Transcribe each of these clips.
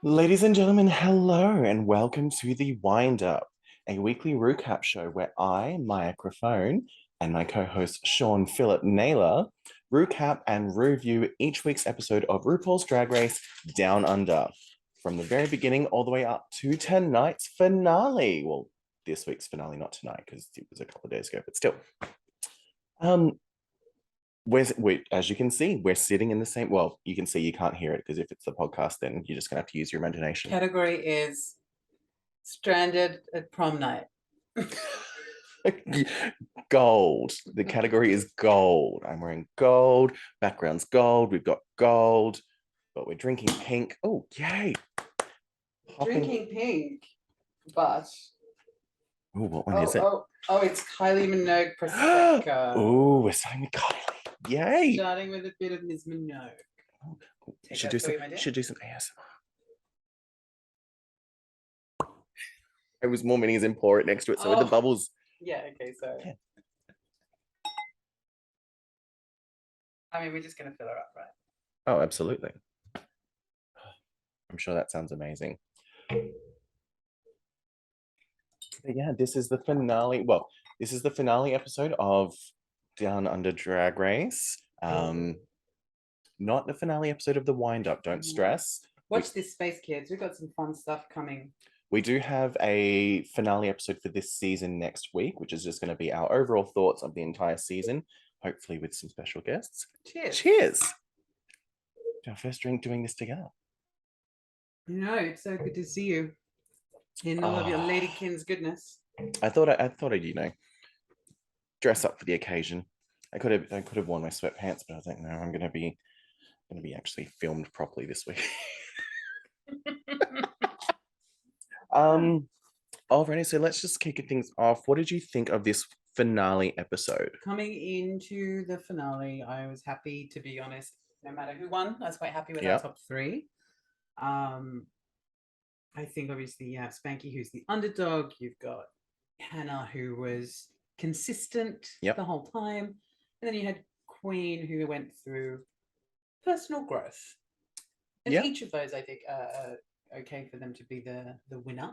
Ladies and gentlemen, hello and welcome to the Wind Up, a weekly RuCap show where I, microphone, and my co-host Sean Philip Naylor RuCap and review each week's episode of RuPaul's Drag Race Down Under, from the very beginning all the way up to tonight's finale. Well, this week's finale, not tonight, because it was a couple of days ago, but still. As you can see, we're sitting in the same. Well, you can see, you can't hear it because if it's the podcast, then you're just gonna have to use your imagination. Category is stranded at prom night. Gold. The category is gold. I'm wearing gold. Background's gold. We've got gold, but we're drinking pink. Oh, yay! Drinking pink, but oh, what one is it? Oh, it's Kylie Minogue Prosecco. Oh, we're starting with Kylie. Yay! Starting with a bit of Ms. Minogue. You should do some ASMR. It was more meaning as in pour it next to it, so with the bubbles. Yeah, okay, so. Yeah. I mean, we're just going to fill her up, right? Oh, absolutely. I'm sure that sounds amazing. But yeah, this is the finale. Well, this is the finale episode of Down Under Drag Race. Not the finale episode of the Wind Up. Don't stress. Watch this space, kids. We've got some fun stuff coming. We do have a finale episode for this season next week, which is just going to be our overall thoughts of the entire season, hopefully with some special guests. Cheers. Cheers. Our first drink doing this together. No, it's so good to see you in all of your ladykins goodness. I thought I'd, dress up for the occasion. I could have worn my sweatpants, but I was like, no, I'm gonna be actually filmed properly this week. Alrighty, so let's just kick things off. What did you think of this finale episode? Coming into the finale, I was happy, to be honest. No matter who won, I was quite happy with our top three. I think obviously Spankie, who's the underdog. You've got Hannah, who was consistent the whole time, and then you had Kween, who went through personal growth. And each of those, I think, are okay for them to be the winner.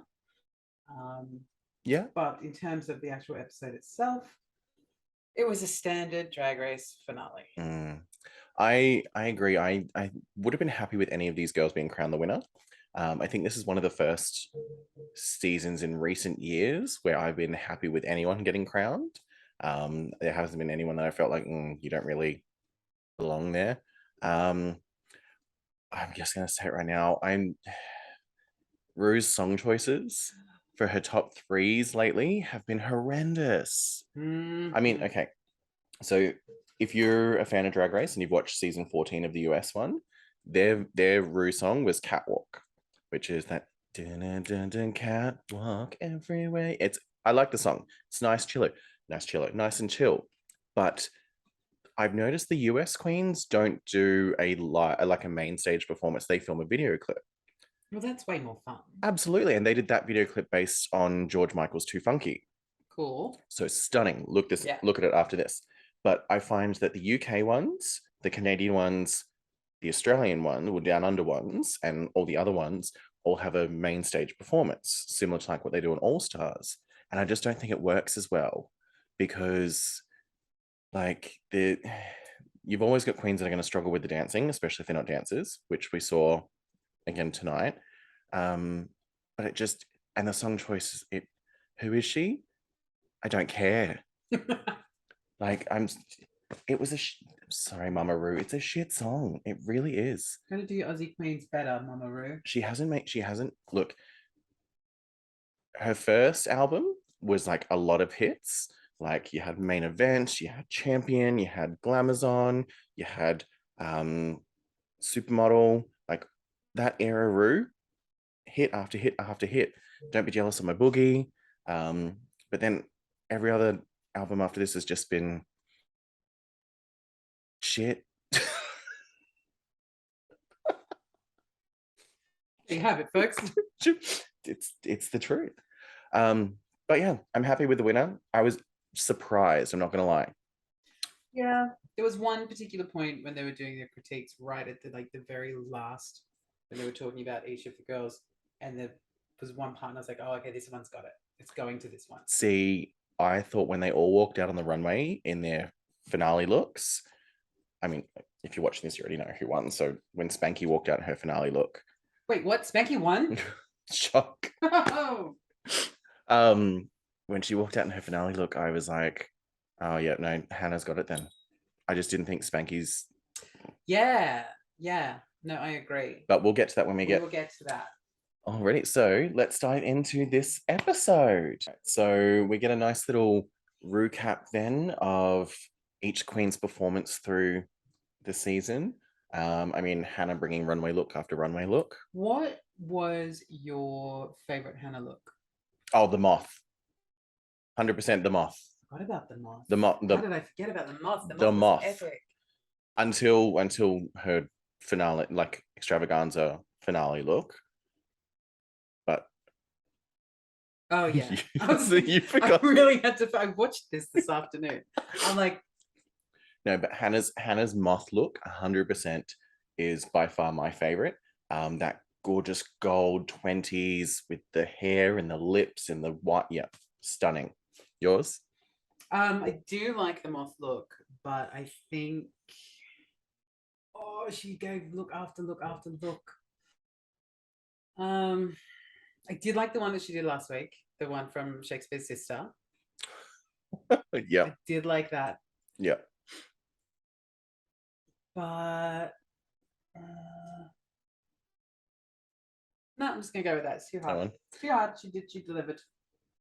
But in terms of the actual episode itself, it was a standard Drag Race finale. I agree. I would have been happy with any of these girls being crowned the winner. I think this is one of the first seasons in recent years where I've been happy with anyone getting crowned. There hasn't been anyone that I felt like you don't really belong there. I'm just gonna say it right now. Ru's song choices for her top threes lately have been horrendous. I mean, okay, so if you're a fan of Drag Race and you've watched season 14 of the US one, their Ru song was Catwalk, which is that dun, dun, dun, dun, catwalk everywhere. I like the song. It's nice and chill. But I've noticed the US queens don't do a main stage performance. They film a video clip. Well, that's way more fun. Absolutely. And they did that video clip based on George Michael's Too Funky. Cool. So stunning. Look at it after this. But I find that the UK ones, the Canadian ones, the Australian one, or Down Under ones, and all the other ones all have a main stage performance, similar to like what they do on All Stars. And I just don't think it works as well, because you've always got queens that are going to struggle with the dancing, especially if they're not dancers, which we saw again tonight. But it just, and the song choices, who is she? I don't care. Sorry, Mama Ru, it's a shit song. It really is. Gotta do Aussie Queens better, Mama Ru. Look, her first album was like a lot of hits. Like you had Main Event, you had Champion, you had Glamazon, you had Supermodel. Like that era Ru hit after hit after hit. Don't Be Jealous of My Boogie. But then every other album after this has just been shit. You have it, folks. It's the truth. But yeah, I'm happy with the winner. I was surprised, I'm not gonna lie. Yeah, there was one particular point when they were doing their critiques right at the very last, when they were talking about each of the girls, and there was one part and I was like, oh, okay, this one's got it. It's going to this one. See, I thought when they all walked out on the runway in their finale looks, I mean, if you're watching this, you already know who won. So when Spankie walked out in her finale look. Wait, what? Spankie won? Shock. Oh. When she walked out in her finale look, I was like, oh yeah, no, Hannah's got it then. I just didn't think Spankie's. Yeah. No, I agree. But we'll get to that when we will get to that. Alrighty, so let's dive into this episode. So we get a nice little RuCap then of each queen's performance through the season. I mean, Hannah bringing runway look after runway look. What was your favorite Hannah look? Oh, the moth. 100% the moth. What about the moth? How did I forget about the moth? The moth. Was epic. Until her finale, like extravaganza finale look. But oh yeah, you forgot. I really had to. I watched this afternoon. I'm like, no, but Hannah's moth look 100% is by far my favorite. That gorgeous gold 20s with the hair and the lips and the white. Yeah, stunning. Yours? I do like the moth look, but I think, oh, she gave look after look after look. I did like the one that she did last week, the one from Shakespeare's Sister. Yeah, I did like that. Yeah, but no, I'm just gonna go with that. It's too hard. It's too hard. She delivered.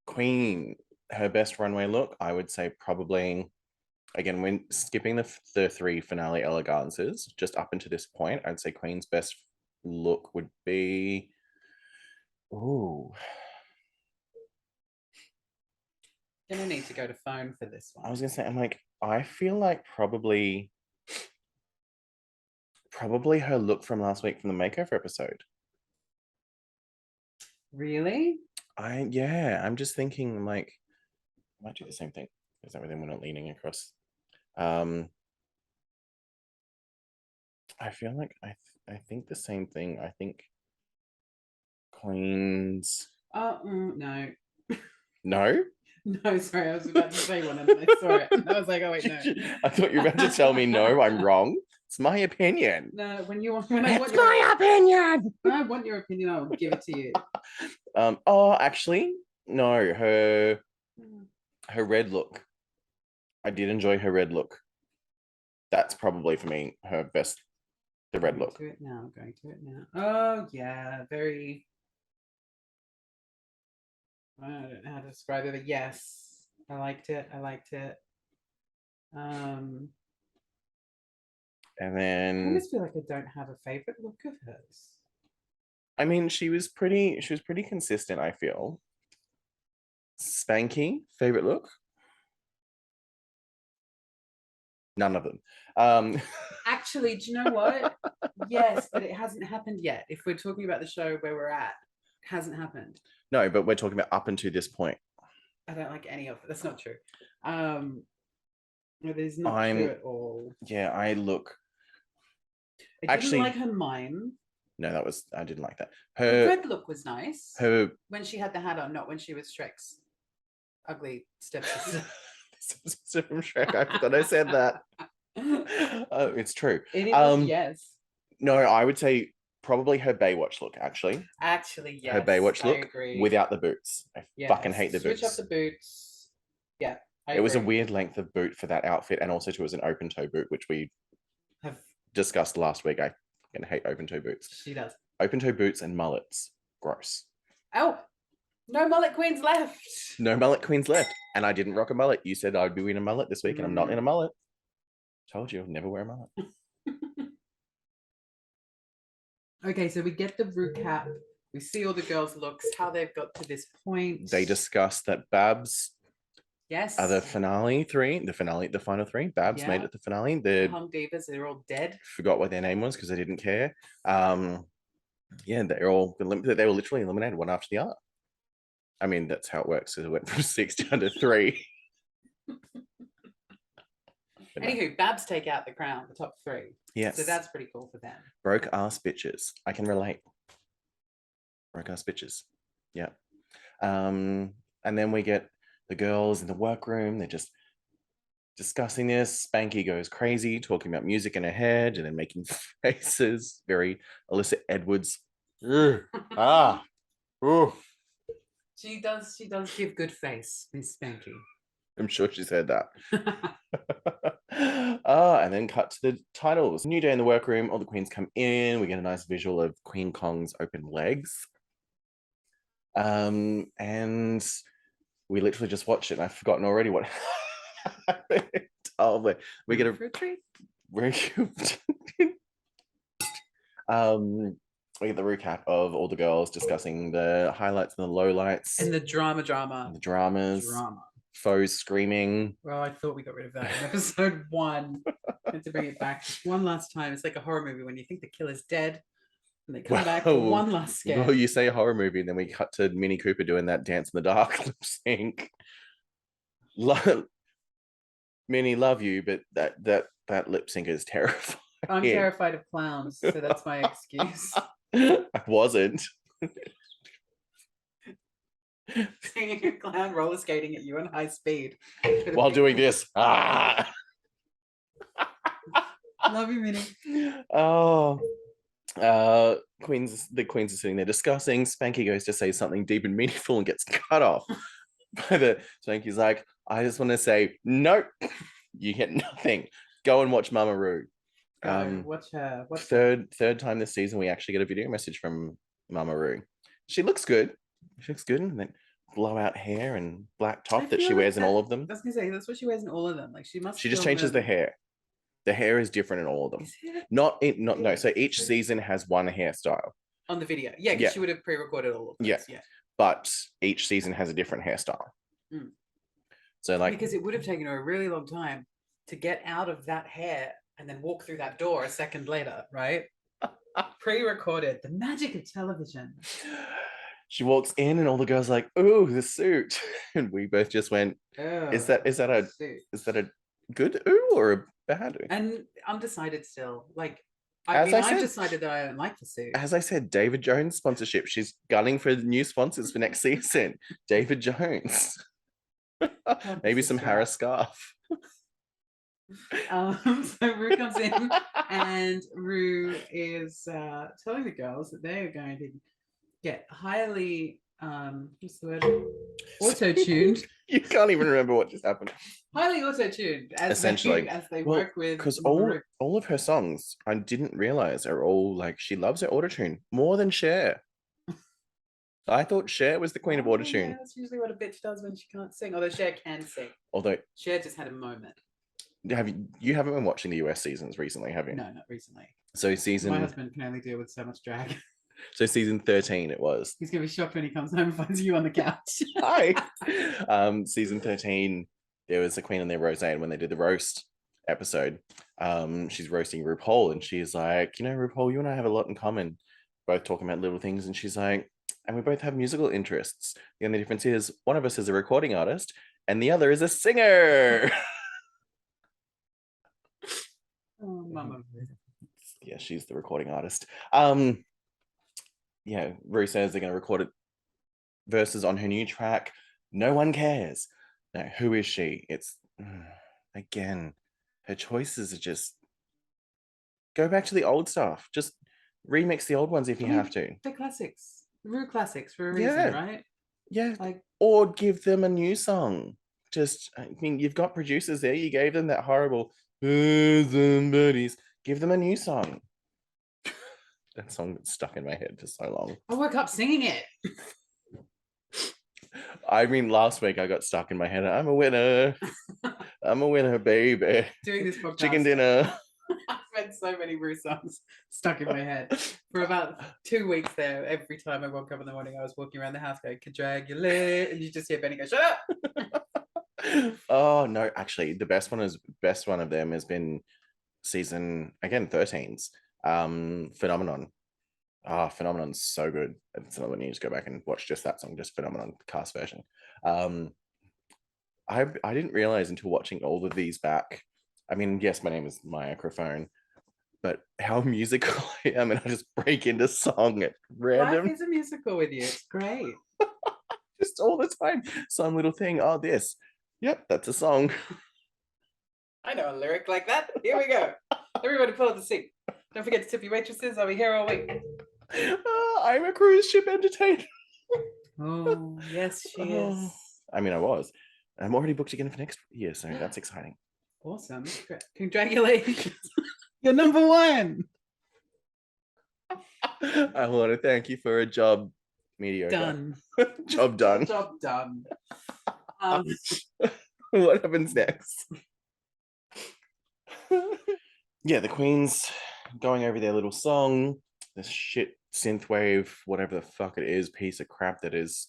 Kween, her best runway look, I would say probably, again, when skipping the three finale elegances, just up until this point, I'd say Kween's best look would be, ooh, Gonna need to go to phone for this one. I was gonna say, I feel like probably her look from last week from the makeover episode. Really? I'm just thinking, I might do the same thing. Is that when we're not leaning across? I feel like I think the same thing. I think Queen's. No. No? No, sorry, I was about to say one and then I saw it. And I was like, oh wait, no. I thought you were about to tell me no, I'm wrong. It's my opinion. No, when it's my opinion. When I want your opinion, I'll give it to you. Oh, actually, no, her red look. I did enjoy her red look. That's probably for me her best. The red look. Going to it now. Oh yeah, very. I don't know how to describe it, but yes, I liked it. And then I almost feel like I don't have a favorite look of hers. I mean, she was pretty consistent, I feel. Spankie, favorite look? None of them. Actually, do you know what? Yes, but it hasn't happened yet. If we're talking about the show where we're at, it hasn't happened. No, but we're talking about up until this point. I don't like any of it. That's not true. It is not true at all. Yeah, I look. I didn't like her mime. No, I didn't like that. Her red look was nice. When she had the hat on, not when she was Shrek's ugly stepsister. From Shrek. I forgot I said that. It's true. Yes. No, I would say probably her Baywatch look, actually. Actually, yes. Her Baywatch look without the boots. I fucking hate the boots. Switch up the boots. Yeah. It was a weird length of boot for that outfit, and also it was an open toe boot, which we have discussed last week. I fucking hate open toe boots. She does. Open toe boots and mullets. Gross. Oh, no mullet queens left. No mullet queens left. And I didn't rock a mullet. You said I'd be wearing a mullet this week, and I'm not in a mullet. Told you I'd never wear a mullet. Okay, so we get the RuCap We see all the girls' looks, how they've got to this point. They discuss that Babs Yes. are the final three. Babs made it the finale. The Hung Divas, they're all dead. Forgot what their name was because I didn't care. Yeah, they were literally eliminated one after the other. I mean, that's how it works. So it went from 6 down to 3. Anywho, Babs take out the crown, the top 3. Yes. So that's pretty cool for them. Broke ass bitches. I can relate. Broke ass bitches. Yeah. And then we get the girls in the workroom. They're just discussing this. Spankie goes crazy, talking about music in her head and then making faces. Very Alyssa Edwards. She does give good face, Miss Spankie. I'm sure she's heard that. And then cut to the titles. New day in the workroom. All the queens come in. We get a nice visual of Queen Kong's open legs. And we literally just watched it and I've forgotten already what happened. Oh, we get a retreat. We get the recap of all the girls discussing the highlights and the lowlights. And the drama. And the dramas. Foes screaming. Well, I thought we got rid of that in episode 1. I had to bring it back one last time. It's like a horror movie when you think the killer's dead and they come back for one last scare. Well, you say horror movie and then we cut to Minnie Cooper doing that dance in the dark lip sync. Minnie, love you, but that lip sync is terrifying. I'm terrified of clowns, so that's my excuse. I wasn't. Seeing a clown roller skating at you on high speed while doing this. Love you, Minnie. Oh, the queens are sitting there discussing. Spankie goes to say something deep and meaningful and gets cut off. Spankie's like, I just want to say, nope, you get nothing. Go and watch Mama Ru. Watch her. Third time this season we actually get a video message from Mama Ru. She looks good. And then blowout hair and black top that she wears in all of them. I was gonna say that's what she wears in all of them. Like she just changes the hair. The hair is different in all of them. No. So each season has one hairstyle on the video. Yeah, because she would have pre-recorded all of those. Yeah. But each season has a different hairstyle. So because it would have taken her a really long time to get out of that hair and then walk through that door a second later, right? Pre-recorded. The magic of television. She walks in and all the girls are like, "Ooh, the suit," and we both just went, "Is that a good ooh or a bad ooh?" And undecided still. Like, I've decided that I don't like the suit. As I said, David Jones sponsorship. She's gunning for new sponsors for next season. David Jones. Maybe some Harris scarf. So Ru comes in and Ru is telling the girls that they are going to get highly what's the word, auto-tuned. You can't even remember what just happened. Highly auto-tuned as they work with, because all of her songs I didn't realize are all like she loves her auto-tune more than Cher. I thought Cher was the queen of auto-tune. Yeah, that's usually what a bitch does when she can't sing, although Cher can sing. Although Cher just had a moment. You haven't been watching the US seasons recently, have you? No, not recently. So my husband can only deal with so much drag. So season 13 it was. He's gonna be shocked when he comes home and finds you on the couch. Hi. Season 13, there was a queen and their Roseanne when they did the roast episode. She's roasting RuPaul and she's like, RuPaul, you and I have a lot in common. Both talking about little things, and she's like, and we both have musical interests. The only difference is one of us is a recording artist and the other is a singer. Oh, mama. Yeah, she's the recording artist. Yeah, Ru says they're going to record verses on her new track. No one cares. Now, who is she? It's, again, her choices are just, go back to the old stuff. Just remix the old ones if you have to. They're classics. Ru classics for a reason, right? Yeah. Or give them a new song. You've got producers there. You gave them that horrible, somebody's. Give them a new song. That song that's stuck in my head for so long. I woke up singing it. Last week I got stuck in my head. I'm a winner. I'm a winner, baby. Doing this podcast. Chicken dinner. For had so many Ru songs stuck in my head for about 2 weeks there. Every time I woke up in the morning, I was walking around the house going, "Cadragulate," and you just hear Benny go, "Shut up." Oh no, actually, the best one of them has been season again 13's Phenomenon. Phenomenon's so good. It's another one you just go back and watch just that song, just Phenomenon cast version. I didn't realize until watching all of these back. I mean, yes, my name is Microphone, but how musical I am, and I just break into song at random. Life is a musical with you. It's great. Just all the time. Some little thing. Oh, this. Yep, that's a song. I know a lyric like that. Here we go. Everybody pull up the seat. Don't forget to tip your waitresses. I'll be here all week. I'm a cruise ship entertainer. Oh, yes, she is. I mean, I was. I'm already booked again for next year, so that's exciting. Awesome. Congratulations. You're number one. I want to thank you for a job mediocre. Done. Job done. Job done. What happens next? Yeah, the Queen's going over their little song, this shit synthwave, whatever the fuck it is, piece of crap that is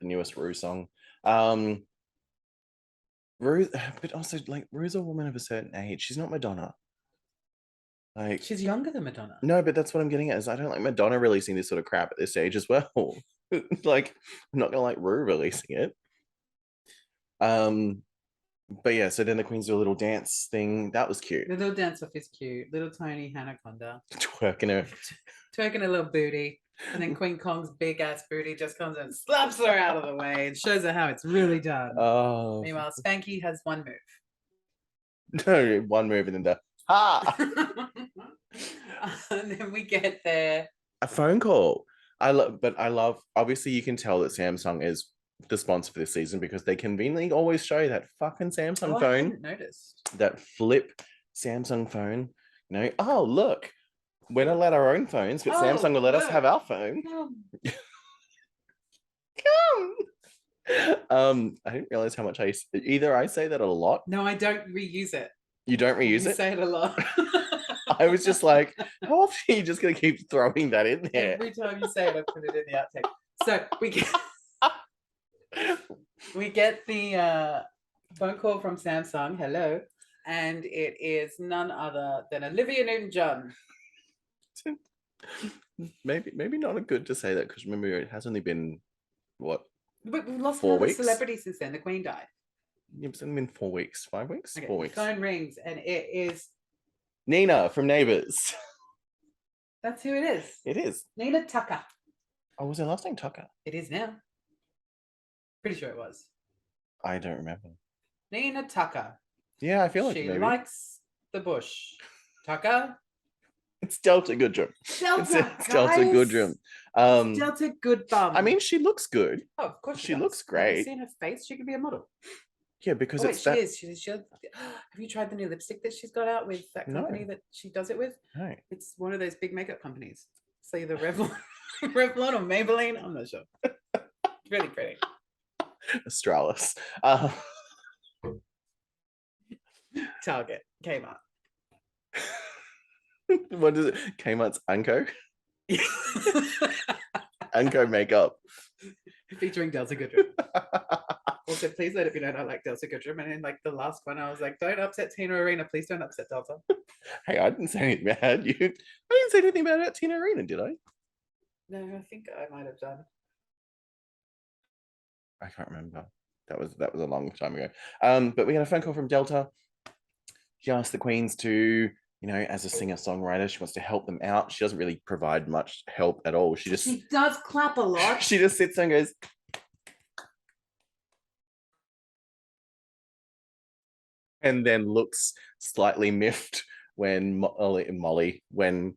the newest Ru song. Ru, but also like Ru's a woman of a certain age. She's not Madonna. Like she's younger than Madonna. No, but that's what I'm getting at. Is I don't like Madonna releasing this sort of crap at this age as well. Like I'm not gonna like Ru releasing it. But yeah, so then the Queens do a little dance thing. That was cute. The little dance off is cute. Little tiny Hannah Conda. Twerking her. Twerking a little booty. And then Queen Kong's big ass booty just comes and slaps her out of the way and shows her how it's really done. Oh. Meanwhile, Spankie has one move. No, one move and then the ha. And then we get there. A phone call. I love obviously you can tell that Samsung is the sponsor for this season because they conveniently always show that fucking Samsung phone. I hadn't noticed. That flip Samsung phone. You know, oh look, we're not allowed our own phones, but Samsung will let us have our phone. Come. I didn't realize how much I say that a lot. No, I don't reuse it. You don't reuse it? You say it a lot. I was just like, how often are you just gonna keep throwing that in there? Every time you say it, I put it in the outtake. So we get the phone call from Samsung. Hello. And it is none other than Olivia Newton-John. Maybe not good to say that because remember it has only been what? But we've lost 4 another weeks? celebrity since then. The Queen died. It's only been 4 weeks, 5 weeks, okay, 4 weeks. The phone rings and it is Nina from Neighbours. That's who it is. It is Nina Tucker. Oh, was her last name Tucker? It is now. Pretty sure it was. I don't remember. Nina Tucker. Yeah, I feel like she maybe. likes the bush. Tucker. It's Delta Goodrum. It's Delta Goodrum. Delta Good Bum. I mean, she looks good. Oh, of course she looks great. Have you seen her face? She could be a model. Yeah, because she is. Have you tried the new lipstick that she's got out with that company that she does it with? No. It's one of those big makeup companies. So either Revlon or Maybelline. I'm not sure. It's really pretty. Australis. Target. Kmart. What is it? Kmart's Anko? Anko makeup. Featuring Delta Goodrum. Also, please let it be known I like Delta Goodrum. And in like the last one, I was like, don't upset Tina Arena. Please don't upset Delta. Hey, I didn't say anything bad. I didn't say anything about Tina Arena, did I? No, I think I might have done. I can't remember. That was a long time ago. But we had a phone call from Delta. She asked the Queens to, as a singer-songwriter, she wants to help them out. She doesn't really provide much help at all. She does clap a lot. She just sits there and goes, and then looks slightly miffed when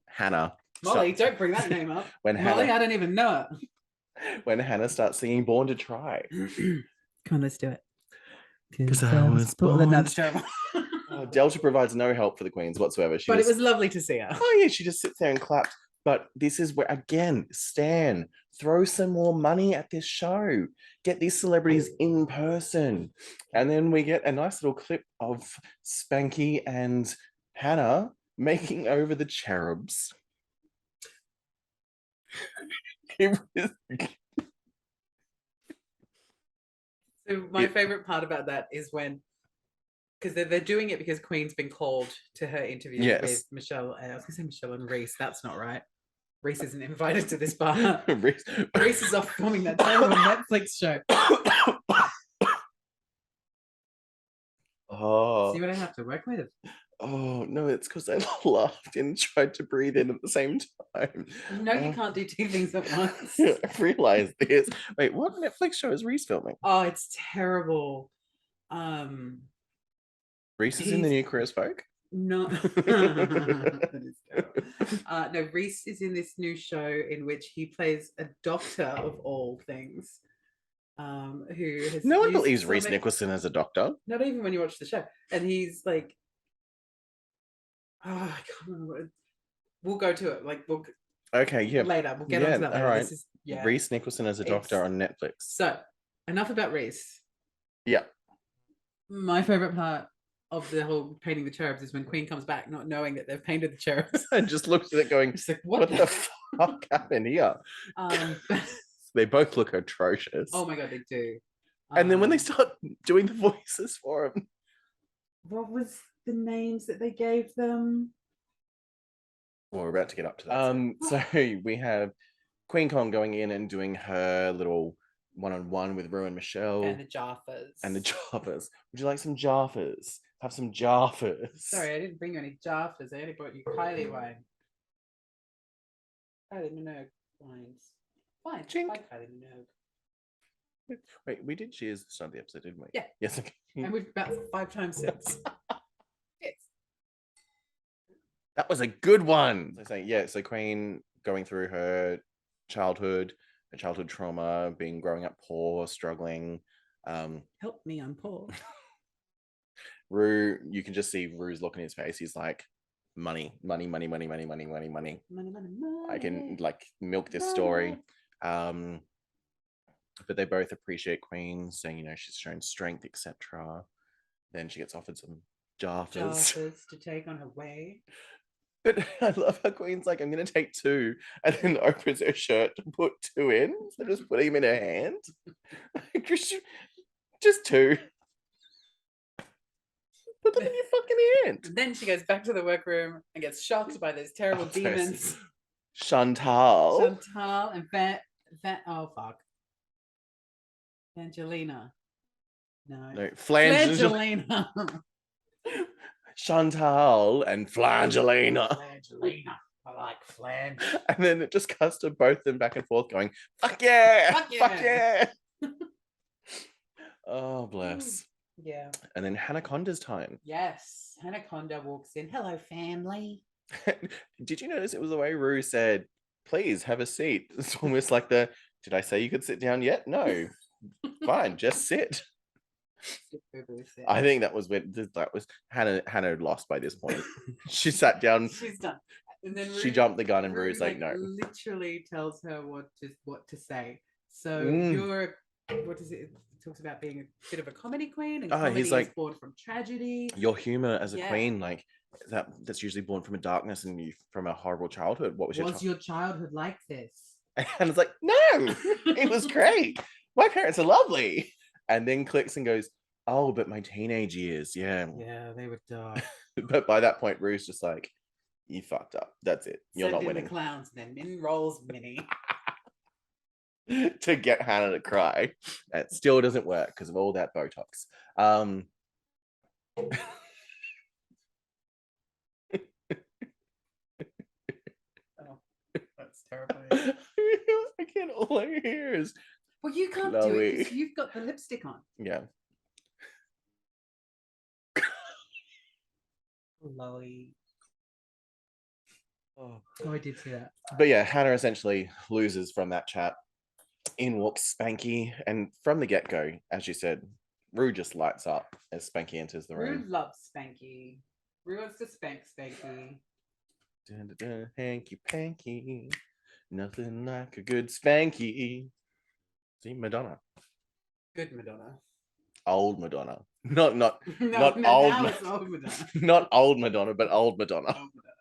Hannah. Don't bring that name up. When Molly, I don't even know it. When Hannah starts singing "Born to Try." Come on, let's do it. Because I was born. That's terrible. Delta provides no help for the Queens whatsoever. It was lovely to see her. Oh yeah, she just sits there and claps. But this is where, again, Stan, throw some more money at this show. Get these celebrities in person. And then we get a nice little clip of Spankie and Hannah making over the cherubs. So my favorite part about that is when, because they're doing it because Queen's been called to her interview with Michelle. I was going to say Michelle and Reese. That's not right. Reese isn't invited to this bar. Reese is off filming that terrible Netflix show. Oh. See what I have to work with. Oh no, it's because I laughed and tried to breathe in at the same time. No, you can't do two things at once. I realized this. Wait, what Netflix show is Reese filming? Oh, it's terrible. Reese is in the new Queer as Folk? No. No, Reese is in this new show in which he plays a doctor of all things. Who has no one believes Reese Nicholson as a doctor. Not even when you watch the show. And he's like, oh, I can't remember. We'll go to it. Like, okay, yeah. Later. We'll get onto that later. All right. Reese Nicholson as a doctor on Netflix. So, enough about Reese. Yeah. My favorite part of the whole painting the cherubs is when Queen comes back not knowing that they've painted the cherubs. And just looks at it going, like, what the fuck happened here? They both look atrocious. Oh my God, they do. And then when they start doing the voices for him. What was the names that they gave them? Well, we're about to get up to that. So we have Queen Con going in and doing her little one-on-one with Ru and Michelle. And the Jaffas. Would you like some Jaffas? Have some Jaffas. Sorry, I didn't bring you any Jaffas. I only brought you Kylie wine. Kylie Minogue wines. Fine. Chink. Bye, Kylie Minogue. Wait, we did cheers at the start of the episode, didn't we? Yeah. Yes, okay. And we've about 5 times since. Yes. That was a good one. So Queen going through her childhood trauma, growing up poor, struggling. Help me, I'm poor. Ru, you can just see Ru's look in his face. He's like, money. I can like milk this story. But they both appreciate Queen, saying, you know, she's shown strength, etc. Then she gets offered some Jaffas to take on her way. But I love how Queen's like, I'm going to take 2, and then opens her shirt to put 2 in. So just putting them in her hand. Just 2. Put them in your fucking hand. And then she goes back to the workroom and gets shocked by those terrible demons. Chantal and oh fuck. Angelina. No. Flangelina. Chantal and Flangelina. I like flange. And then it just cuts to both of them back and forth going, fuck yeah! Fuck yeah! Oh, bless. Yeah. And then Hannah Conda's time. Yes. Hannah Conda walks in. Hello, family. Did you notice it was the way Ru said, please have a seat? It's almost like did I say you could sit down yet? No. Fine, just sit. I think that was Hannah lost by this point. She sat down. She's done. And then she jumped the gun, and Ru's like, no. Literally tells her what to say. So you're what is it? It talks about being a bit of a comedy queen, and comedy is born from tragedy. Your humor as a queen, like that's usually born from a darkness and from a horrible childhood. What was your childhood like this? And it's like, no, it was great. My parents are lovely. And then clicks and goes, oh, but my teenage years, yeah, they were dark. But by that point, Ru's just like, you fucked up. That's it. You're not winning. The clowns, and then Min rolls Minnie. To get Hannah to cry. It still doesn't work because of all that Botox. Oh, that's terrifying. I can't. All I hear is. Well, you can't do it because you've got the lipstick on. Yeah. Chloe. Oh, I did see that. But yeah, Hannah essentially loses from that chat. In walks Spankie, and from the get-go, as you said, Ru just lights up as Spankie enters the room. Ru loves Spankie. Ru wants to spank Spankie. Dun, dun, dun, hanky panky, nothing like a good Spankie. See, Madonna. Good Madonna. Old Madonna. Not old Madonna. Not old Madonna, but old Madonna. Old Madonna.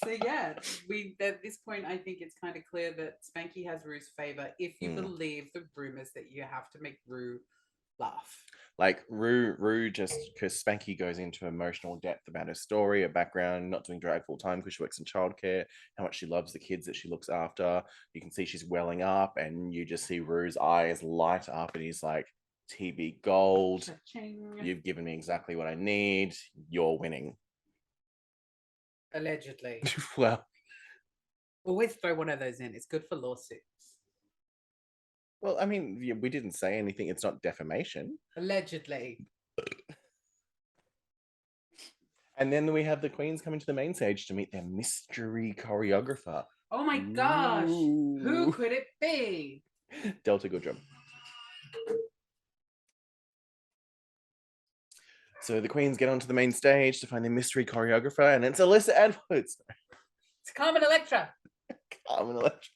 So yeah, we at this point I think it's kind of clear that Spankie has Rue's favor if you believe the rumors that you have to make Rue laugh. Like Rue just because Spankie goes into emotional depth about her story, her background, not doing drag full time because she works in childcare, how much she loves the kids that she looks after. You can see she's welling up, and you just see Rue's eyes light up, and he's like, "TB gold, Cha-ching. You've given me exactly what I need. You're winning." Allegedly. Well, always throw one of those in. It's good for lawsuits. Well, I mean, yeah, we didn't say anything. It's not defamation. Allegedly. And then we have the queens coming to the main stage to meet their mystery choreographer. Oh my gosh. Who could it be? Delta, good job. So the queens get onto the main stage to find their mystery choreographer, and it's Alyssa Edwards. It's Carmen Electra. Carmen Electra.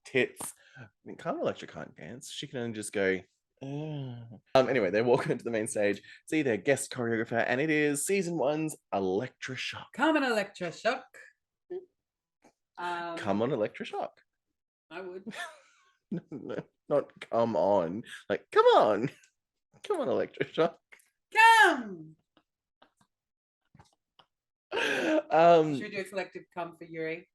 Tits. I mean, Carmen Electra can't dance. She can only just go. Anyway, they walk into the main stage, see their guest choreographer, and it is season 1's Electroshock. Carmen Electroshock. Come on, Electroshock. I would. Not come on. Like, come on. Come on, Electroshock. Come! Should we do a collective come for Yuri?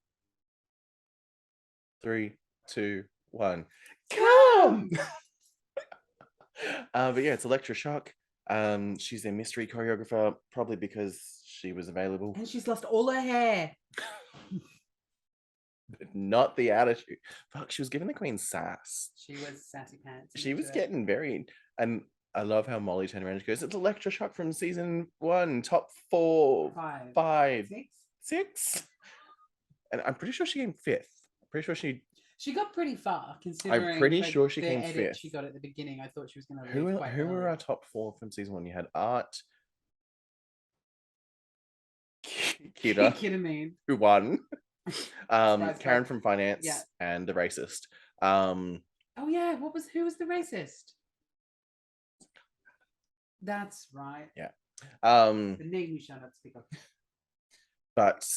3, 2, 1. Come! But yeah, it's Electroshock. She's their mystery choreographer, probably because she was available. And she's lost all her hair. But not the attitude. Fuck, she was giving the queen sass. She was sassy pants. She was getting very... And I love how Molly turned around and goes, it's Electroshock from season 1, top 4, 5, 6. And I'm pretty sure she came 5th. I'm pretty sure she got pretty far, considering. I'm pretty sure she came 5th. She got at the beginning. I thought she was going to. Who were our top 4 from season 1? You had Art, Ketamine, who won, Karen from finance, and the racist. Oh yeah, who was the racist? That's right. Yeah. The name you shall not speak of. But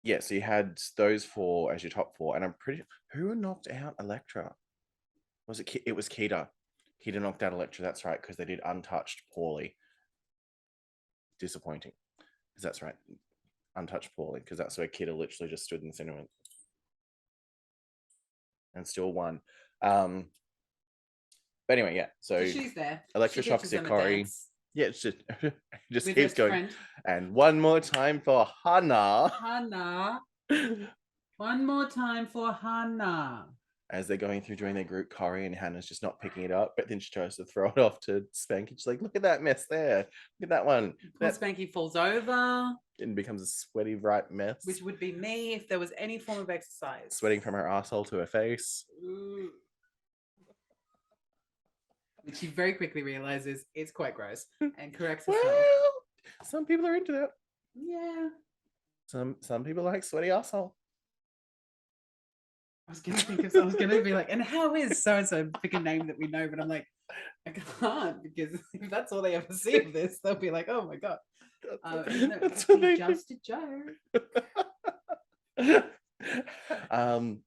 yeah, so you had those 4 as your top 4, and I'm pretty. Who knocked out Electra? Was it? It was Keita. Keita knocked out Electra. That's right, because they did Untouched poorly. Disappointing, because that's right, Untouched poorly, because that's where Keita literally just stood in the center and still won. But anyway, yeah. So she's there. Electroshock's their Corey. Yeah, it's just keeps going. Friend. And one more time for Hannah. One more time for Hannah. As they're going through doing their group choreo, and Hannah's just not picking it up, but then she tries to throw it off to Spankie. She's like, look at that mess there. Look at that one. Spankie falls over. And becomes a sweaty, bright mess. Which would be me if there was any form of exercise. Sweating from her asshole to her face. Ooh. Which she very quickly realizes it's quite gross and corrects herself. Well, some people are into that. Yeah. Some people like sweaty asshole. I was gonna be like, and how is so and so? Pick a name that we know, but I'm like, I can't, because if that's all they ever see of this, they'll be like, oh my god. It's just a joke.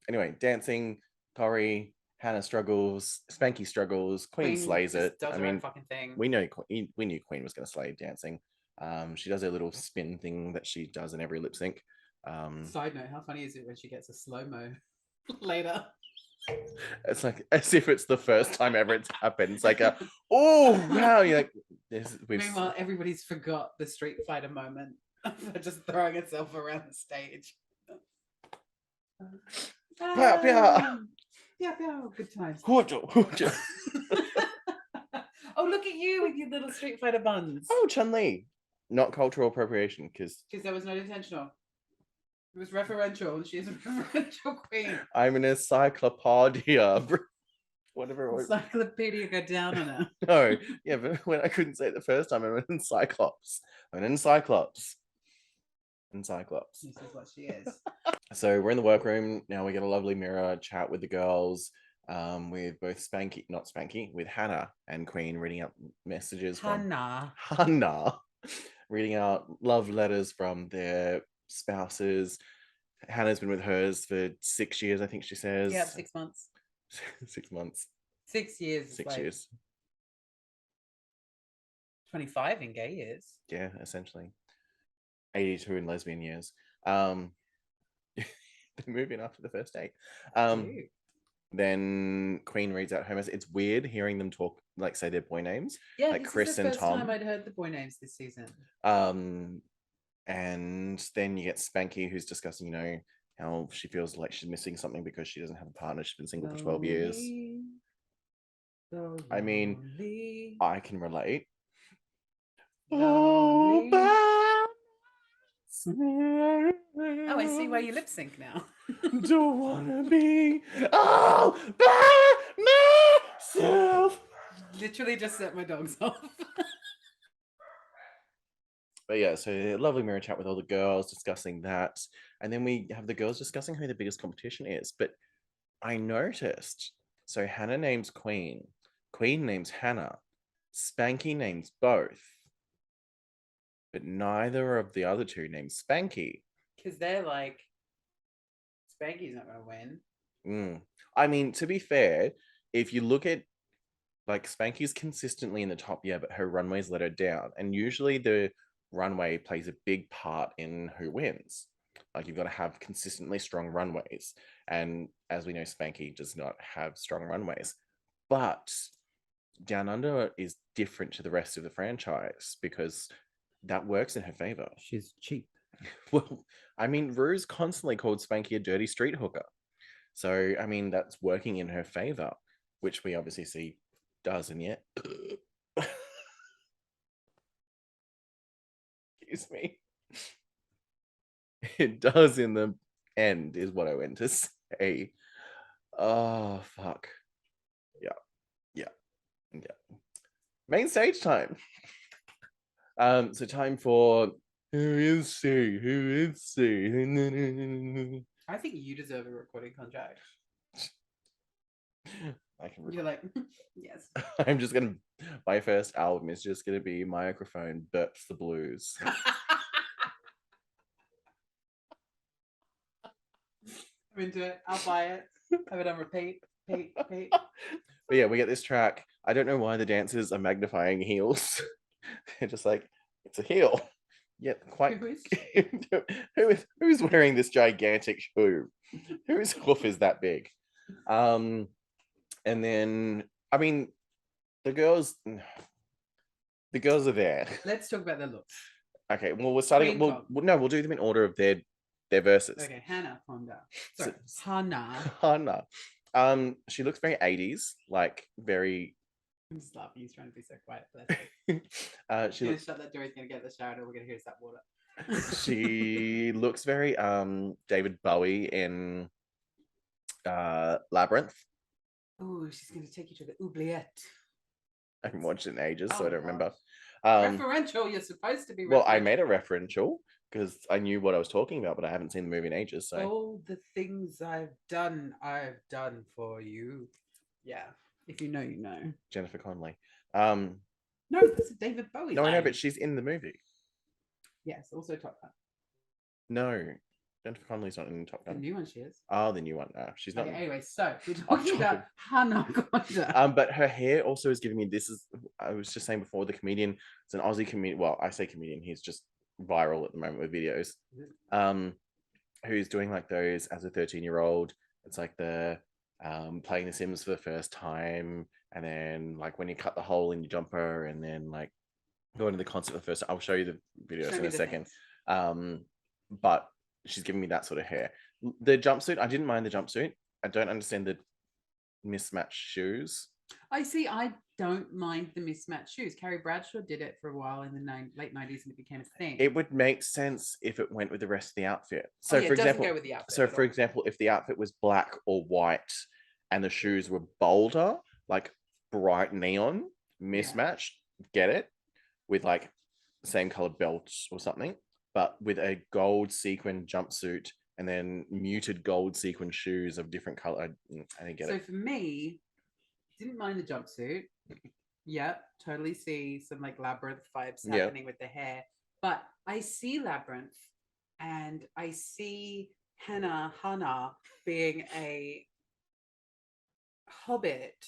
Anyway, dancing, Corey, Hannah struggles, Spankie struggles, Queen slays it. Does her own fucking thing. We knew Queen was going to slay dancing. She does her little spin thing that she does in every lip sync. Side note, how funny is it when she gets a slow-mo later? It's like as if it's the first time ever it's happened. It's like oh wow, you're like this. Meanwhile, everybody's forgot the Street Fighter moment for just throwing itself around the stage. Yeah, good times. Oh, look at you with your little Street Fighter buns. Oh, Chun-Li. Not cultural appropriation, because that was not intentional. It was referential, and she is a referential queen. I'm an encyclopedia. Whatever it was. Encyclopedia go down on her. No, yeah, but when I couldn't say it the first time, I'm an encyclops. I'm an encyclops. Encyclops. This is what she is. So we're in the workroom now. We get a lovely mirror chat with the girls, with both with Hannah and Queen reading out messages. Hannah. reading out love letters from their spouses. Hannah's been with hers for 6 years, I think she says. Yeah, 6 months. 6 months. 6 years. 6 years. 25 in gay years. Yeah, essentially. 82 in lesbian years. They're moving after the first date. Then Kween reads out her message. It's weird hearing them talk, like say their boy names. Yeah, like this Chris is the and first Tom. time I'd heard the boy names this season. And then you get Spankie, who's discussing, you know, how she feels like she's missing something because she doesn't have a partner. She's been single for 12 years. I mean, I can relate. Oh, I see why you lip sync now. Don't wanna be all by myself. Literally just set my dogs off. But yeah, so a lovely mirror chat with all the girls discussing that. And then we have the girls discussing who the biggest competition is. But I noticed, so Hannah names Kween. Kween names Hannah. Spankie names both. But neither of the other two names Spankie. Because they're like, Spankie's not going to win. I mean, to be fair, if you look at like Spankie's consistently in the top, yeah, but her runways let her down. And usually the runway plays a big part in who wins. Like you've got to have consistently strong runways. And as we know, Spankie does not have strong runways. But Down Under is different to the rest of the franchise because that works in her favor. She's cheap. Well, I mean, Ru's constantly called Spankie a dirty street hooker. So, I mean, that's working in her favor, which we obviously see doesn't yet. Excuse me. It does in the end, is what I went to say. Oh, fuck. Yeah. Main stage time. So time for who is she? Who is she? I think you deserve a recording contract. I can. You're like, yes. I'm just gonna. My first album is just gonna be Microphone Burps the Blues. I'm into it. I'll buy it. Have it on repeat. Repeat. But yeah, we get this track. I don't know why the dancers are magnifying heels. They're just like, it's a heel. Yeah, quite. Who's wearing this gigantic shoe? Whose hoof is that big? And then, I mean, the girls are there. Let's talk about their looks. Okay, well, we're starting. We'll do them in order of their verses. Okay, Hannah, Conda. Sorry, Hannah. Hannah. She looks very 80s, like very. I'm just laughing. He's trying to be so quiet. She looks. Shut that door. He's gonna get the shower. And we're gonna hear that water. She looks very David Bowie in Labyrinth. Oh, she's gonna take you to the oubliette. I haven't watched it in ages, so I don't remember. Referential. You're supposed to be. Well, I made a referential because I knew what I was talking about, but I haven't seen the movie in ages. So all the things I've done for you. Yeah. If you know, you know. Jennifer Connelly. No, that's David Bowie. No, I know, but she's in the movie. Yes, also Top Gun. No, Jennifer Connelly's not in Top Gun. The new one she is. Oh, the new one. No, she's not. Okay, anyway, so we're talking about Hannah Conda. But her hair also is giving me this is. I was just saying before, the comedian. It's an Aussie comedian. Well, I say comedian. He's just viral at the moment with videos. Who's doing like those as a 13-year-old. It's like the playing The Sims for the first time, and then like when you cut the hole in your jumper, and then like going to the concert the first time. I'll show you the videos in a second. But she's giving me that sort of hair. The jumpsuit, I didn't mind the jumpsuit. I don't understand the mismatched shoes. I see. I don't mind the mismatched shoes. Carrie Bradshaw did it for a while in the late 90s, and it became a thing. It would make sense if it went with the rest of the outfit. So, for example, go with the outfit for example, if the outfit was black or white, and the shoes were bolder, like bright neon, mismatched, get it, with like same colored belts or something, but with a gold sequin jumpsuit and then muted gold sequin shoes of different color. I didn't get it. So for me, didn't mind the jumpsuit. Yep, totally see some like labyrinth vibes happening with the hair. But I see Labyrinth and I see Hannah being a hobbit,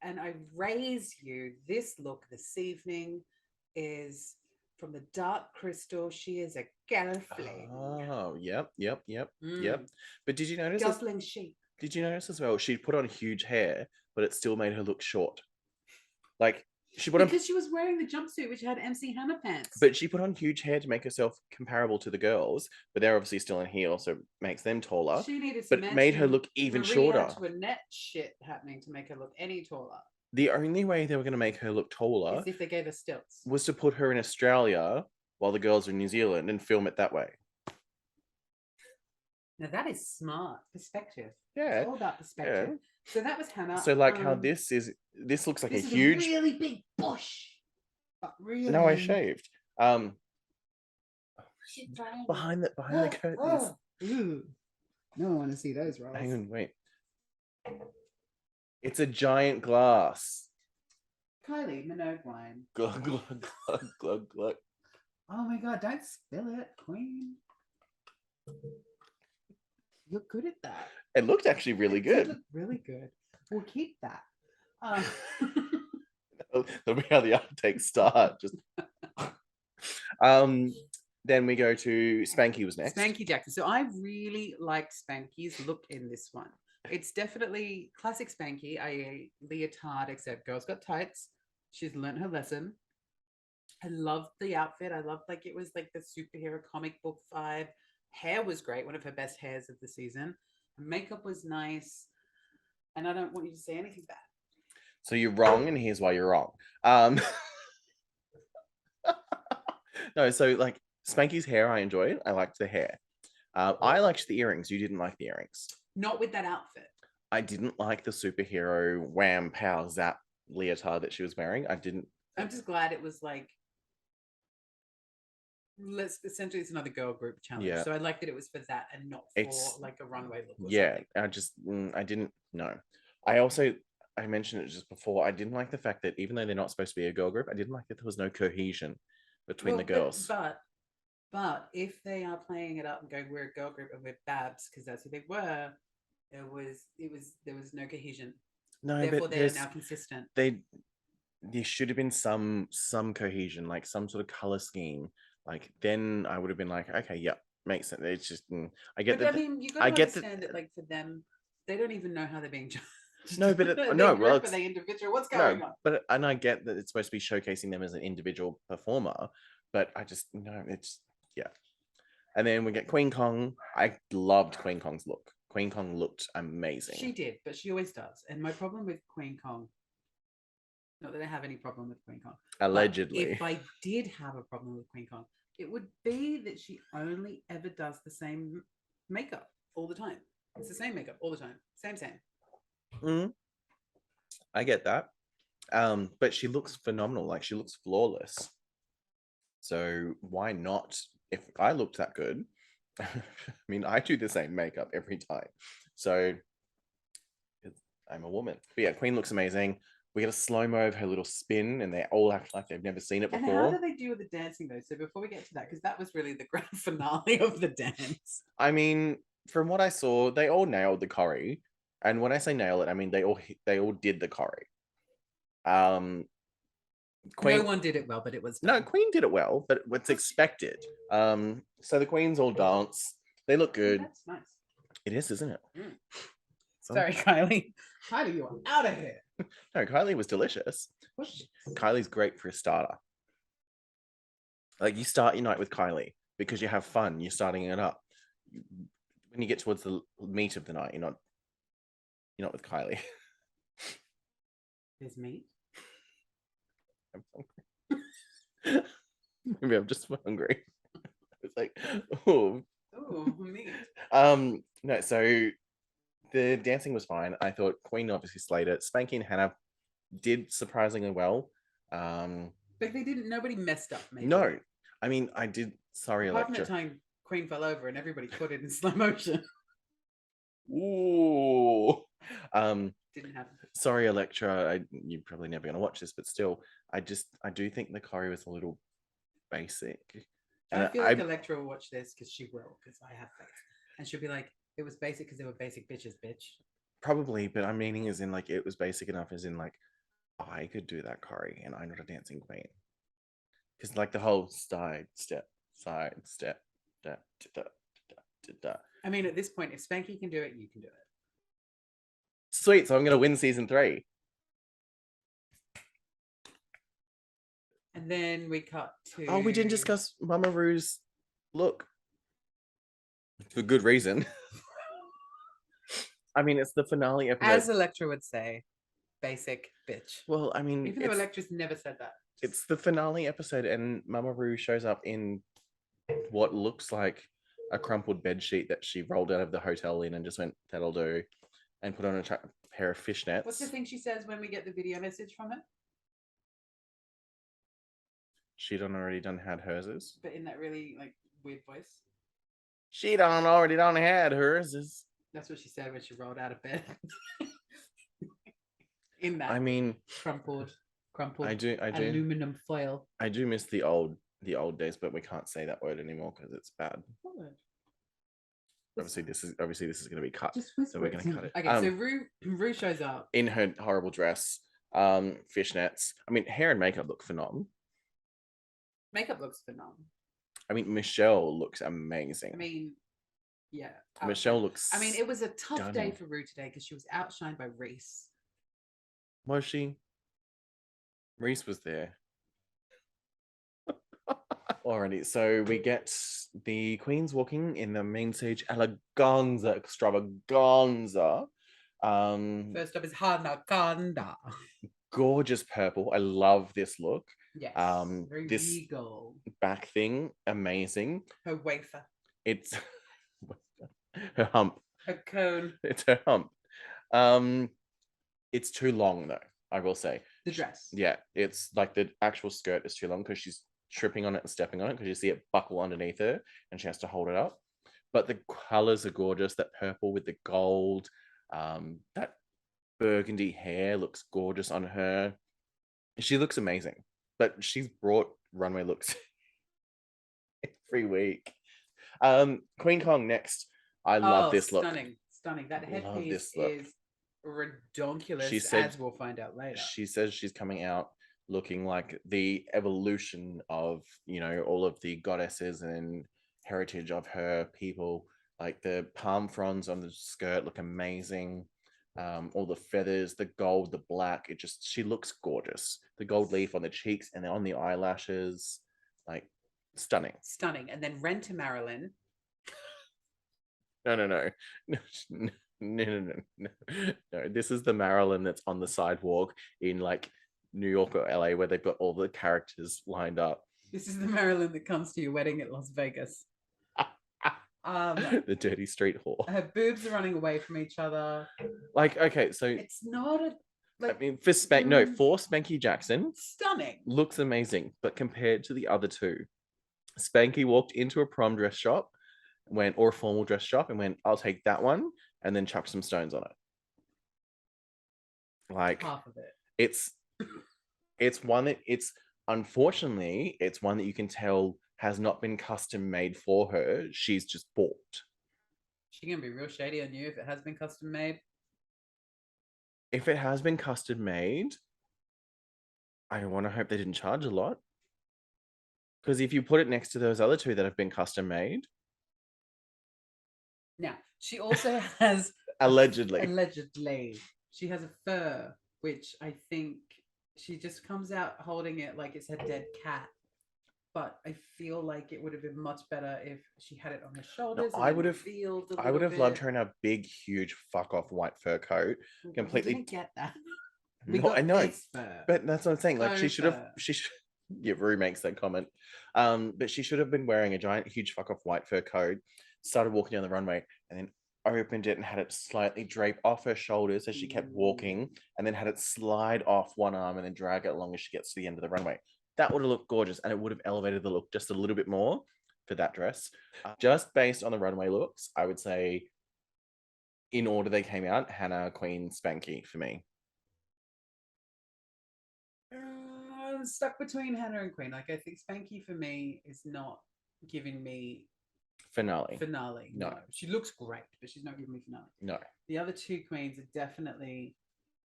and I raise you this look this evening is from the Dark Crystal. She is a gelfling. Oh, yep. But did you notice? Gosling sheep. Did you notice as well? She put on huge hair, but it still made her look short. Like she put because she was wearing the jumpsuit which had MC Hammer pants. But she put on huge hair to make herself comparable to the girls, but they're obviously still in heels, so it makes them taller. She needed some but made her look even Maria shorter. Antoinette shit happening to make her look any taller. The only way they were going to make her look taller is if they gave her stilts. Was to put her in Australia while the girls are in New Zealand and film it that way. Now that is smart perspective. Yeah, it's all about perspective. Yeah. So that was Hannah. So like how this looks like this a is huge, a really big bush. But really, no, I shaved. Behind the curtains. Ooh. No, I want to see those rolls. Hang on, wait. It's a giant glass. Kylie Minogue wine. Glug glug glug glug glug. Oh my god! Don't spill it, Queen. You look good at that. It looked actually really good. Look really good. We'll keep that. That'll be how the outtakes start. Just then we go to Spankie was next. Spankie Jackzon. So I really liked Spankie's look in this one. It's definitely classic Spankie, i.e. leotard, except girls got tights. She's learned her lesson. I loved the outfit. I loved it was like the superhero comic book vibe. Hair was great, one of her best hairs of the season. Makeup was nice. And I don't want you to say anything bad. So you're wrong, and here's why you're wrong. No, so like Spankie's hair, I enjoyed. I liked the hair. I liked the earrings. You didn't like the earrings. Not with that outfit. I didn't like the superhero wham pow zap leotard that she was wearing. I didn't. I'm just glad it was like, essentially it's another girl group challenge. Yeah. So I liked that it was for that and not for like a runway look. Yeah, something. I didn't know. I mentioned it just before. I didn't like the fact that even though they're not supposed to be a girl group, I didn't like that there was no cohesion between the girls. But if they are playing it up and going, we're a girl group and we're Babs, because that's who they were, there was no cohesion. No, therefore but they're now consistent. There should have been some cohesion, like some sort of color scheme. Like then I would have been like, okay, yeah, makes sense. It's just I get that. I mean, you got to understand that, like for them, they don't even know how they're being judged. No, but no, well, are they individual? What's going on? But and I get that it's supposed to be showcasing them as an individual performer, but I just it's yeah. And then we get Queen Kong. I loved Queen Kong's look. Queen Kong looked amazing. She did, but she always does. And my problem with Queen Kong, not that I have any problem with Queen Kong. Allegedly. If I did have a problem with Queen Kong, it would be that she only ever does the same makeup all the time. It's the same makeup all the time. Same. I get that. But she looks phenomenal. Like she looks flawless. So why not? If I looked that good, I mean, I do the same makeup every time. So I'm a woman. But yeah, Queen looks amazing. We get a slow-mo of her little spin, and they all act like they've never seen it before. And how do they do with the dancing, though? So before we get to that, because that was really the grand finale of the dance. I mean, from what I saw, they all nailed the choreo. And when I say nail it, I mean they all did the choreo. Queen, no one did it well, but it was done. No, Queen did it well, but what's expected. So the queens all dance. They look good. That's nice. It is, isn't it? Sorry, Kylie. Kylie, you are out of here. No, Kylie was delicious. Kylie's great for a starter. Like you start your night with Kylie because you have fun. You're starting it up. When you get towards the meat of the night, you're not with Kylie. There's meat. I'm hungry. Maybe I'm just hungry. It's like, oh, meat. No, so the dancing was fine. I thought Queen obviously slayed it. Spankie and Hannah did surprisingly well. But they didn't. Nobody messed up. Maybe. No, I mean I did. Sorry, apart Electra. from the time Queen fell over and everybody caught it in slow motion. Ooh. Didn't happen. Sorry, Electra. You're probably never going to watch this, but still, I do think the choreo is a little basic. I feel like Electra will watch this because she will, because I have faith. And she'll be like, it was basic because they were basic bitches, bitch. Probably, but I'm meaning as in like it was basic enough as in like I could do that Corey and I'm not a dancing queen. Because like the whole side step, da, da, da, da. I mean, at this point, if Spankie can do it, you can do it. Sweet, so I'm gonna win season 3. And then we cut to... Oh, we didn't discuss Mama Ru's look. For good reason. I mean, it's the finale episode. As Electra would say, basic bitch. Well, I mean... Even though Electra's never said that. It's the finale episode and Mama Ru shows up in what looks like a crumpled bed sheet that she rolled out of the hotel in and just went, that'll do, and put on a pair of fishnets. What's the thing she says when we get the video message from it? She already had hers. But in that really like weird voice. She already had hers. That's what she said when she rolled out of bed. In that, I mean, crumpled. I do. Aluminum foil. I do miss the old days, but we can't say that word anymore because it's bad. What word? Obviously, this is going to be cut, so we're going to cut it. Okay, so Ru shows up in her horrible dress, fishnets. I mean, hair and makeup look phenomenal. Makeup looks phenomenal. I mean, Michelle looks amazing. I mean, yeah. Michelle looks... I mean, it was a tough day for Ru today because she was outshined by Reese. Was she? Reese was there. Alrighty, so we get the queens walking in the main stage eleganza extravaganza. First up is Conda. Gorgeous purple. I love this look. Yes. Very this regal. Back thing, amazing. Her wafer. It's her hump. Her cone. It's her hump. It's too long though, I will say. The dress. Yeah, it's like the actual skirt is too long because she's tripping on it and stepping on it because you see it buckle underneath her and she has to hold it up. But the colors are gorgeous. That purple with the gold, that burgundy hair looks gorgeous on her. She looks amazing. But she's brought runway looks every week. Queen Kong next. I love this look. Stunning. That headpiece is redonkulous, she said, as we'll find out later. She says she's coming out looking like the evolution of, you know, all of the goddesses and heritage of her people. Like the palm fronds on the skirt look amazing. All the feathers, the gold, the black, she looks gorgeous. The gold leaf on the cheeks and then on the eyelashes, like stunning. And then Rent Marilyn. No. This is the Marilyn that's on the sidewalk in like New York or LA where they've got all the characters lined up. This is the Marilyn that comes to your wedding at Las Vegas. The dirty street whore. Her boobs are running away from each other. Like, okay, so it's not a... Like, I mean, for Spankie Jackson, stunning, looks amazing. But compared to the other two, Spankie walked into a prom dress shop, or a formal dress shop, and went, "I'll take that one," and then chucked some stones on it. Like half of it. It's one that unfortunately it's one that you can tell has not been custom made for her. She's just bought. She's gonna be real shady on you if it has been custom made. If it has been custom made, I want to hope they didn't charge a lot. Because if you put it next to those other two that have been custom made. Now, she also has... Allegedly. She has a fur, which I think she just comes out holding it like it's her dead cat. But I feel like it would have been much better if she had it on her shoulders. No, I would have loved her in a big, huge, fuck off white fur coat. Completely. We didn't get that. I know, but that's what I'm saying. Like she should have. Yeah, Ru makes that comment. But she should have been wearing a giant, huge, fuck off white fur coat. Started walking down the runway, and then opened it and had it slightly drape off her shoulders as she kept walking, and then had it slide off one arm and then drag it along as she gets to the end of the runway. That would have looked gorgeous, and it would have elevated the look just a little bit more for that dress. Just based on the runway looks, I would say, in order they came out, Hannah, Queen, Spankie for me. I'm stuck between Hannah and Queen. Like, I think Spankie for me is not giving me finale. No, she looks great, but she's not giving me finale. No. The other two queens are definitely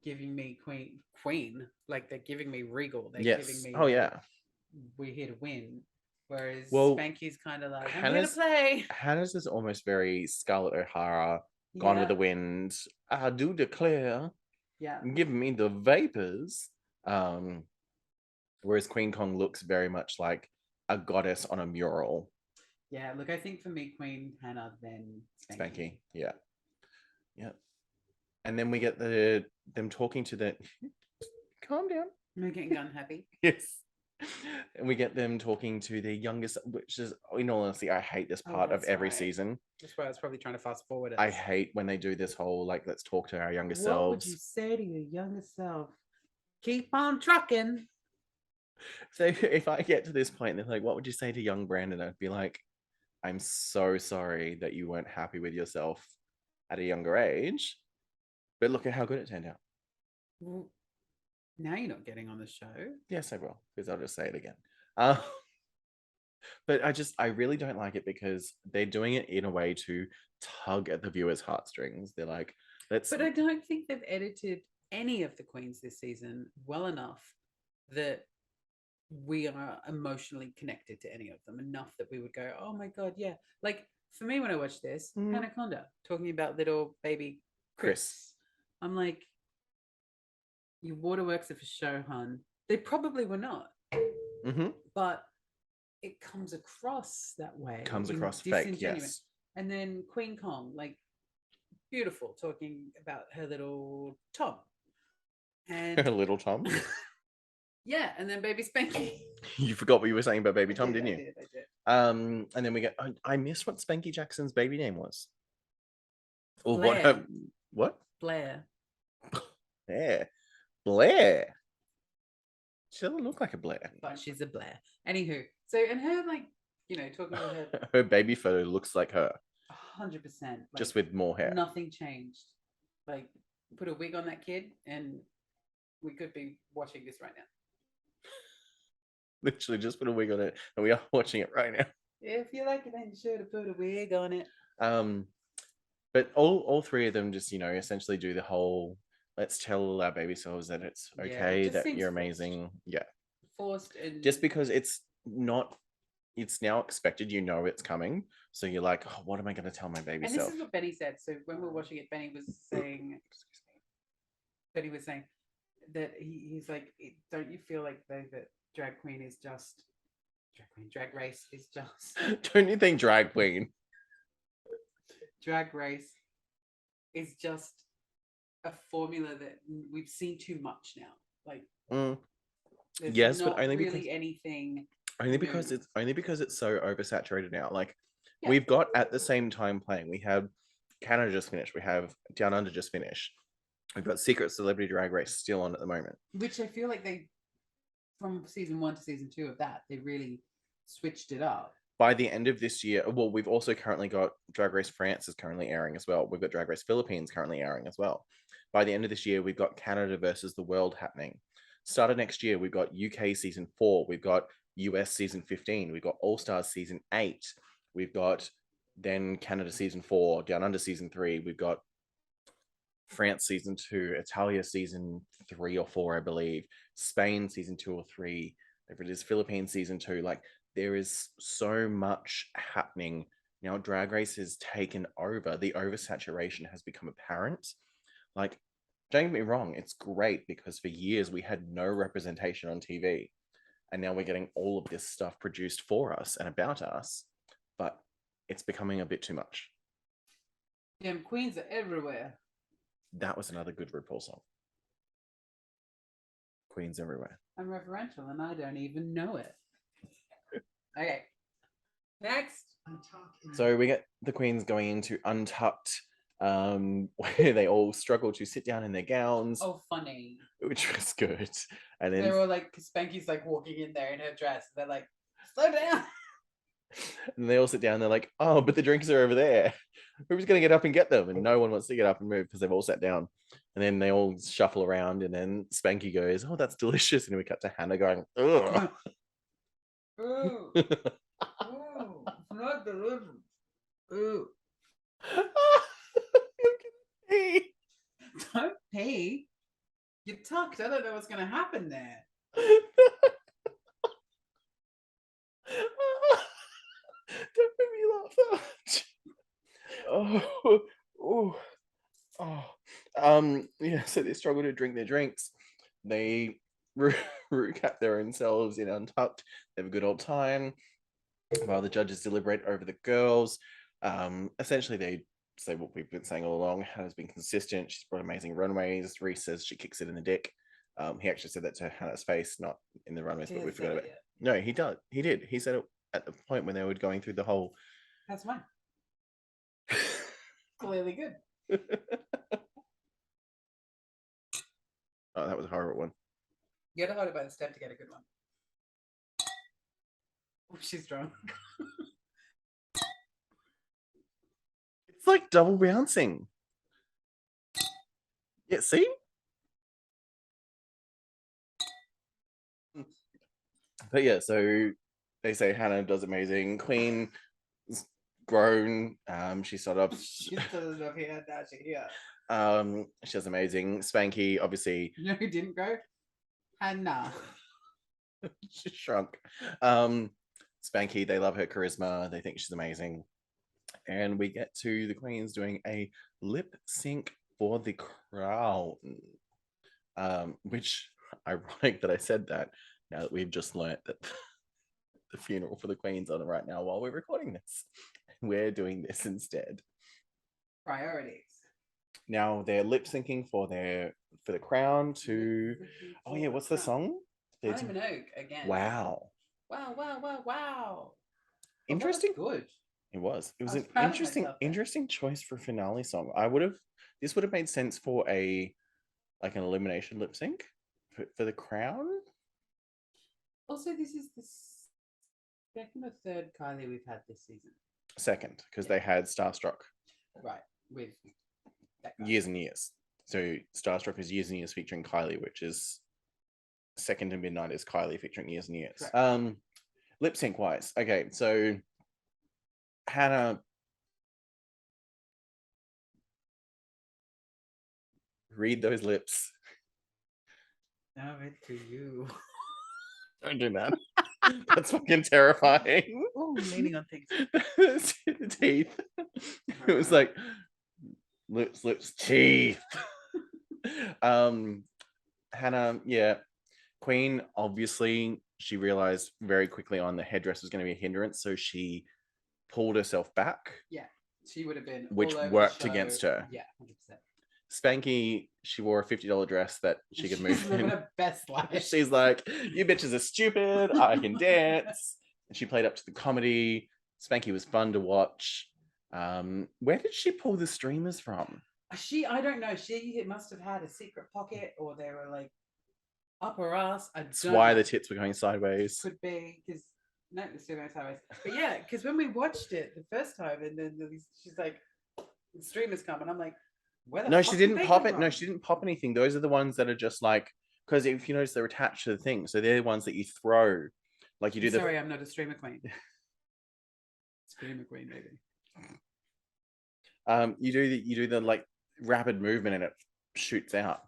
giving me Queen. Like they're giving me regal. They're giving me. Oh yeah. We're here to win. Whereas Well, Spankie's kind of like, I'm here to play. Hannah's is almost very Scarlett O'Hara, Gone with the Wind. I do declare. Yeah. Give me the vapors. Whereas Queen Kong looks very much like a goddess on a mural. Yeah, look, I think for me, Queen, Hannah, then Spankie. Yeah. Yeah. And then we get them talking to the calm down. I'm getting unhappy. Yes. And we get them talking to the youngest, which is, in all honesty, I hate this part of every season. That's why I was probably trying to fast forward it. I hate when they do this whole, like, let's talk to our younger selves. What would you say to your younger self? Keep on trucking. So if I get to this point, they're like, what would you say to young Brandon? I'd be like, I'm so sorry that you weren't happy with yourself at a younger age, but look at how good it turned out. Well, now you're not getting on the show. Yes, I will, because I'll just say it again. But I really don't like it because they're doing it in a way to tug at the viewers' heartstrings. They're like, let's. But I don't think they've edited any of the queens this season well enough that we are emotionally connected to any of them enough that we would go, oh my God, yeah. Like for me, when I watch this, Hannah Conda talking about little baby Chris. I'm like, your waterworks are for show, hun. They probably were not. But it comes across that way. Comes across fake, yes. And then Queen Kong, like, beautiful, talking about her little Tom. And her little Tom? Yeah, and then baby Spankie. You forgot what you were saying about baby Tom, didn't you? I did. And then we get, I missed what Spankie Jackson's baby name was. Or Blair. What? Blair. Blair. She doesn't look like a Blair. But she's a Blair. Anywho, so, and her, like, you know, talking about her. Her baby photo looks like her. 100%. Like, just with more hair. Nothing changed. Like, put a wig on that kid and we could be watching this right now. Literally just put a wig on it and we are watching it right now. If you like it, then you should have put a wig on it. But all three of them just, you know, essentially do the whole, let's tell our baby selves that it's okay, that you're amazing. Forced. Yeah. Forced. And just because it's now expected, you know it's coming. So you're like, oh, what am I going to tell my baby self? This is what Benny said. So when we were watching it, Benny was saying that he's like, don't you feel like that drag race is just don't you think drag queen drag race is just a formula that we've seen too much now, like yes, but only because it's so oversaturated now. Like we've got at the same time playing, we have Canada just finished, we have Down Under just finished, we've got Secret Celebrity Drag Race still on at the moment, which I feel like they, from season 1 to season 2 of that, they really switched it up. By the end of this year, well, we've also currently got Drag Race France is currently airing as well. We've got Drag Race Philippines currently airing as well. By the end of this year, we've got Canada versus the world happening. Start of next year, we've got UK season 4, we've got US season 15, we've got All Stars season 8, we've got then Canada season 4, Down Under season 3, we've got France season 2, Italia season 3 or 4, I believe, Spain season 2 or 3, whatever it is, Philippines season 2. Like, there is so much happening now. Drag Race has taken over. The oversaturation has become apparent. Like, don't get me wrong, it's great because for years we had no representation on TV, and now we're getting all of this stuff produced for us and about us, but it's becoming a bit too much. Damn queens are everywhere. That was another good RuPaul song. Queens everywhere. I'm referential and I don't even know it. Okay. Next. So we get the queens going into Untucked, where they all struggle to sit down in their gowns. Oh, funny. Which was good. And then they were like, Spankie's like walking in there in her dress. And they're like, slow down. And they all sit down. They're like, oh, but the drinks are over there. Who's going to get up and get them? And no one wants to get up and move because they've all sat down. And then they all shuffle around. And then Spankie goes, oh, that's delicious. And we cut to Hannah going, ugh. Ooh. Ooh. Ooh. Don't pee. You're tucked. I don't know what's going to happen there. Don't make me laugh that much. Yeah, so they struggle to drink their drinks. They RuCap their own selves in Untucked. They have a good old time while the judges deliberate over the girls. Essentially, they say what we've been saying all along. Hannah's been consistent. She's brought amazing runways. Reese says she kicks it in the dick. He actually said that to Hannah's face, not in the runways, but we forgot about it. No, he did. He did. He said it at the point when they were going through the whole. That's fine. Clearly good. Oh, that was a horrible one. You gotta hold it by the stem to get a good one. Oh, she's drunk. It's like double bouncing. Yeah, see? But yeah, so they say Hannah does amazing. Kween is grown. She started off. She started off here, now she's here. She does amazing. Spankie, obviously. You know who didn't grow? Hannah. She shrunk. Spankie, they love her charisma. They think she's amazing. And we get to the Queens doing a lip sync for the crown. Which ironic that I said that now that we've just learnt that the funeral for the Queen's on right now while we're recording this. We're doing this instead. Priorities. Now they're lip syncing for the crown to. Oh yeah, what's the song? Honeymoon Oak again. Wow. Wow. Interesting. Oh, good. It was. It was an interesting choice for finale song. This would have made sense for an elimination lip sync for the crown. Also, this is the second or third Kylie we've had this season. Second, because they had Starstruck. Right, with that guy. Years and Years. So Starstruck is Years and Years featuring Kylie, which is Second to Midnight is Kylie featuring Years and Years. Correct. Lip sync wise. Okay, so Hannah, read those lips. Now it's to you. Don't do that. That's fucking terrifying. Oh, leaning on things. Teeth. It was like lips, teeth. Hannah, yeah. Kween, obviously, she realized very quickly on the headdress was going to be a hindrance, so she pulled herself back. Yeah, she would have been. Which worked against her. Yeah, 100%. Spankie, she wore a $50 dress that she could move in. Her best life. She's like, you bitches are stupid. I can dance. And she played up to the comedy. Spankie was fun to watch. Where did she pull the streamers from? I don't know. She must have had a secret pocket, or they were like up her ass. That's why the tits were going sideways. Could be because no, they're still going sideways. But yeah, because when we watched it the first time, and then she's like, the streamers come, and I'm like, no, she didn't pop it. No, she didn't pop anything. Those are the ones that are just like, because if you notice, they're attached to the thing. So they're the ones that you throw. Like you do. Sorry, I'm not a streamer queen. Streamer queen, maybe. You do the like rapid movement and it shoots out.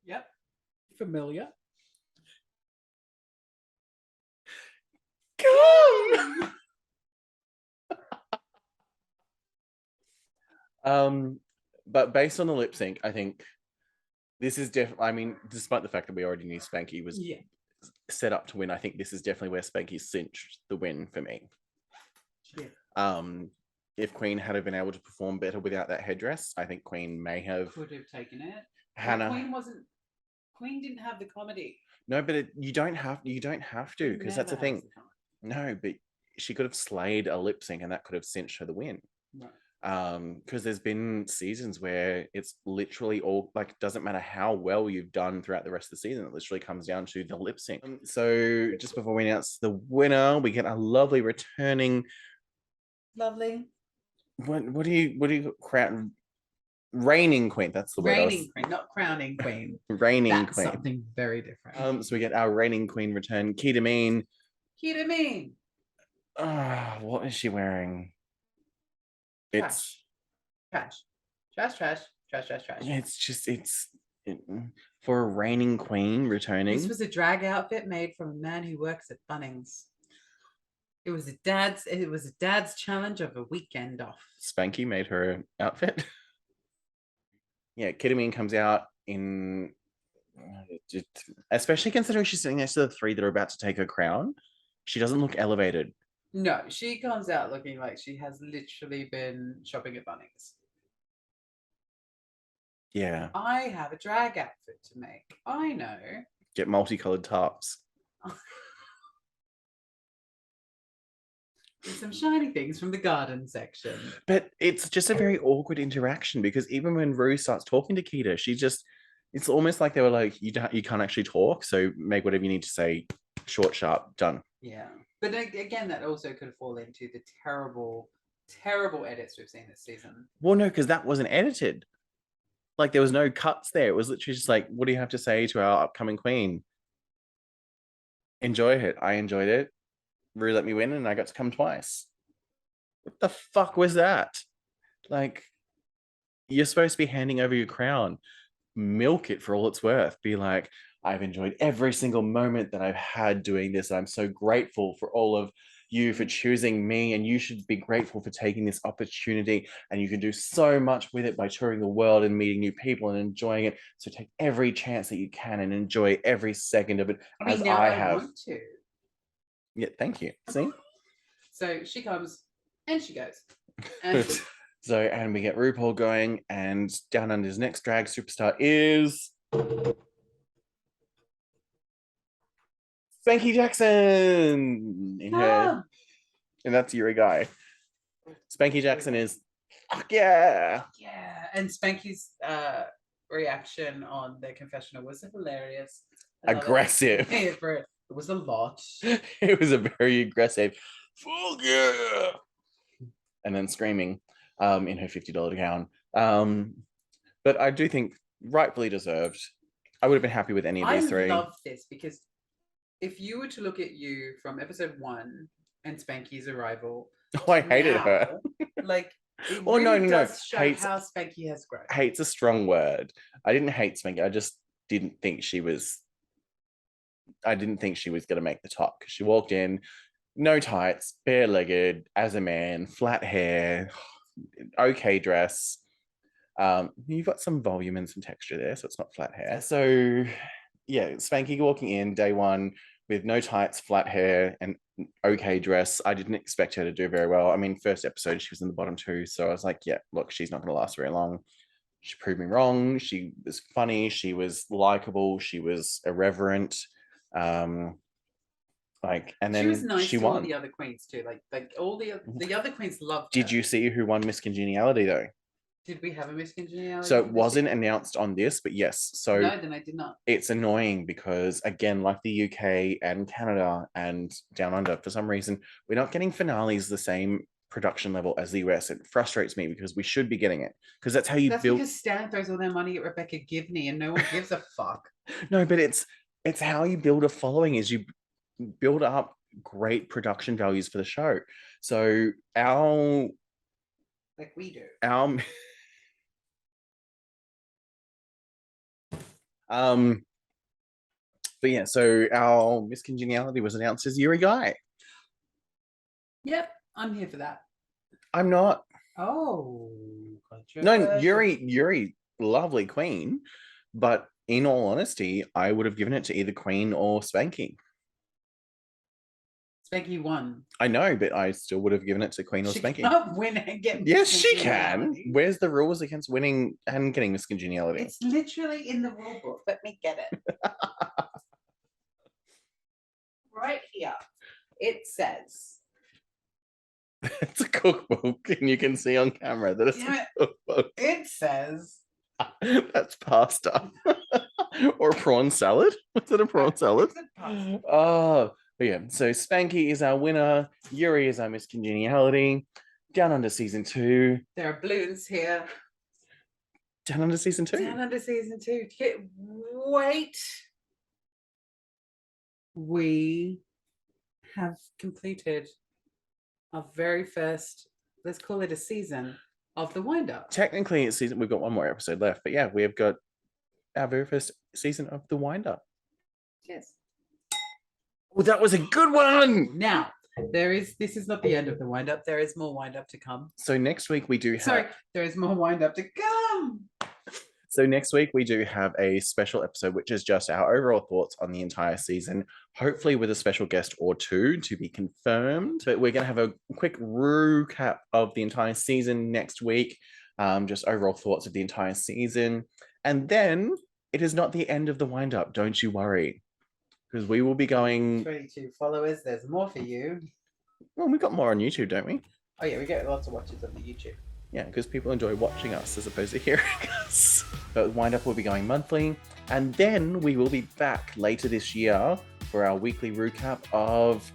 Yep. Familiar. But based on the lip sync, I think this is definitely. I mean, despite the fact that we already knew Spankie was set up to win, I think this is definitely where Spankie cinched the win for me. Yeah. If Kween had been able to perform better without that headdress, I think Kween could have taken it. Hannah. Kween didn't have the comedy. No, but you don't have to, because that's the thing. No, but she could have slayed a lip sync and that could have cinched her the win. Right. Because there's been seasons where it's literally all like, doesn't matter how well you've done throughout the rest of the season, it literally comes down to the lip sync. So just before we announce the winner, we get a lovely returning. Lovely. What do you crown? Reigning queen. That's the word. Reigning queen, not crowning queen. Reigning That's queen. something very different. So we get our reigning queen return. Ketamine. What is she wearing? Trash. It's just for a reigning queen returning. This was a drag outfit made from a man who works at Bunnings. It was a dad's challenge of a weekend off. Spankie made her outfit. Yeah, Ketamine comes out in, especially considering she's sitting next to the three that are about to take her crown. She doesn't look elevated. No, she comes out looking like she has literally been shopping at Bunnings. Yeah. I have a drag outfit to make. I know. Get multicolored tops. Some shiny things from the garden section. But it's just a very awkward interaction because even when Ru starts talking to Keita, it's almost like they were like, you can't actually talk, so make whatever you need to say, short, sharp, done. Yeah. But again, that also could fall into the terrible, terrible edits we've seen this season. Well, no, because that wasn't edited. Like, there was no cuts there. It was literally just like, what do you have to say to our upcoming queen? Enjoy it. I enjoyed it. Ru let me win and I got to come twice. What the fuck was that? Like, you're supposed to be handing over your crown. Milk it for all it's worth. Be like, I've enjoyed every single moment that I've had doing this. I'm so grateful for all of you for choosing me, and you should be grateful for taking this opportunity, and you can do so much with it by touring the world and meeting new people and enjoying it. So take every chance that you can and enjoy every second of it. I mean, I have. Want to. Yeah, thank you. See? So she comes and she goes. And so, and we get RuPaul going, and Down Under's next drag superstar is Spankie Jackson in her, and that's Yuri Guy. Spankie Jackson is fuck yeah. Yeah, and Spankie's reaction on the confessional was hilarious. Aggressive. It was a lot. It was a very aggressive fuck yeah, and then screaming in her $50 gown. But I do think rightfully deserved. I would have been happy with any of these three. I love this because if you were to look at you from episode 1 and Spankie's arrival, I hated her. Like, it really does show how Spankie has grown. Hate's a strong word. I didn't hate Spankie. I just didn't think she was. I didn't think she was going to make the top because she walked in, no tights, bare-legged, as a man, flat hair, okay dress. You've got some volume and some texture there, so it's not flat hair. So yeah, Spankie walking in day one with no tights, flat hair, and okay dress. I didn't expect her to do very well. I mean, first episode she was in the bottom 2, so I was like, yeah, look, she's not going to last very long. She proved me wrong. She was funny. She was likable. She was irreverent. Like, and then she was nice she to won. All the other queens too. Like all the other queens loved Did her. you see who won Miss Congeniality though? Did we have a Miss Congeniality? So it wasn't announced on this, but yes. So no, then I did not. It's annoying because, again, like the UK and Canada and Down Under, for some reason, we're not getting finales the same production level as the US. It frustrates me because we should be getting it, because that's how you build. Because Stan throws all their money at Rebecca Gibney and no one gives a fuck. No, but it's how you build a following, is you build up great production values for the show. So like we do. But yeah, so our Miss Congeniality was announced as Yuri Guy. Yep, I'm here for that. I'm not. Oh, no, Yuri, lovely queen, but in all honesty, I would have given it to either Queen or Spankie. Spankie won. I know, but I still would have given it to Queen or Spankie. She can't win and get. Yes, she can. Where's the rules against winning and getting Miss Congeniality? It's literally in the rule book. Let me get it. Right here. It says. It's a cookbook, and you can see on camera that it's a cookbook. It says. That's pasta. Or prawn salad. Was it a prawn salad? Oh, but yeah. So Spankie is our winner. Yuri is our Miss Congeniality. Down Under season 2. There are balloons here. Down Under season 2. Down Under season 2. Wait. We have completed our very first, let's call it a season of the wind-up. Technically, it's season. We've got one more episode left, but yeah, we have got our very first season of the wind-up. Yes. Well, that was a good one. Now, this is not the end of the wind-up. There is more wind-up to come. So next week we do have... Sorry, there is more wind-up to come. So next week we do have a special episode, which is just our overall thoughts on the entire season, hopefully with a special guest or two to be confirmed. But we're going to have a quick recap of the entire season next week, just overall thoughts of the entire season. And then it is not the end of the wind-up, don't you worry, because we will be going... 22 followers, there's more for you. Well, we've got more on YouTube, don't we? Oh yeah, we get lots of watches on the YouTube. Yeah, because people enjoy watching us as opposed to hearing us. But Wind Up will be going monthly. And then we will be back later this year for our weekly recap of...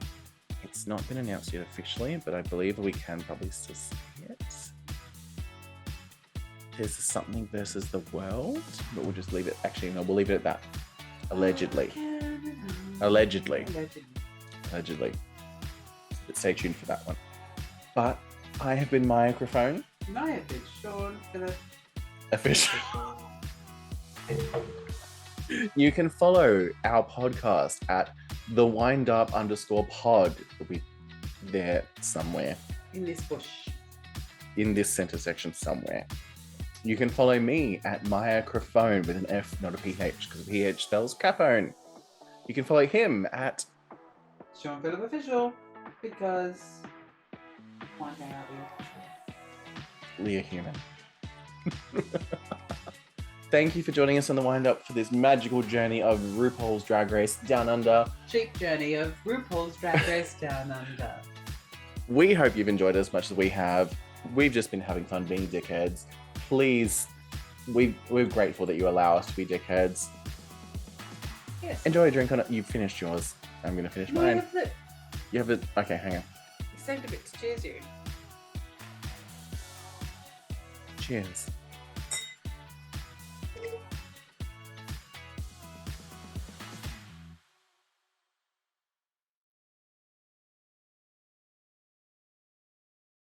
It's not been announced yet officially, but I believe we can probably still see it. There's Something Versus the World, but we'll just leave it... Actually, no, we'll leave it at that. Allegedly. Allegedly. But stay tuned for that one. But I have been Microphone. And I have been Shaun for the official. You can follow our podcast at thewindup_pod. It'll be there somewhere. In this bush. In this center section somewhere. You can follow me at Microphone with an F, not a PH, because PH spells Capone. You can follow him at Shaun Phillip Official, because why hang out with Leah Human. Thank you for joining us on the Wind Up for this magical journey of RuPaul's Drag Race Down Under. Cheap journey of RuPaul's Drag Race Down Under. We hope you've enjoyed it as much as we have. We've just been having fun being dickheads. Please, we're grateful that you allow us to be dickheads. Yes. Enjoy a drink on it. You've finished yours. I'm going to finish mine. You have it. Okay, hang on. You saved a bit to cheers you. Cheers.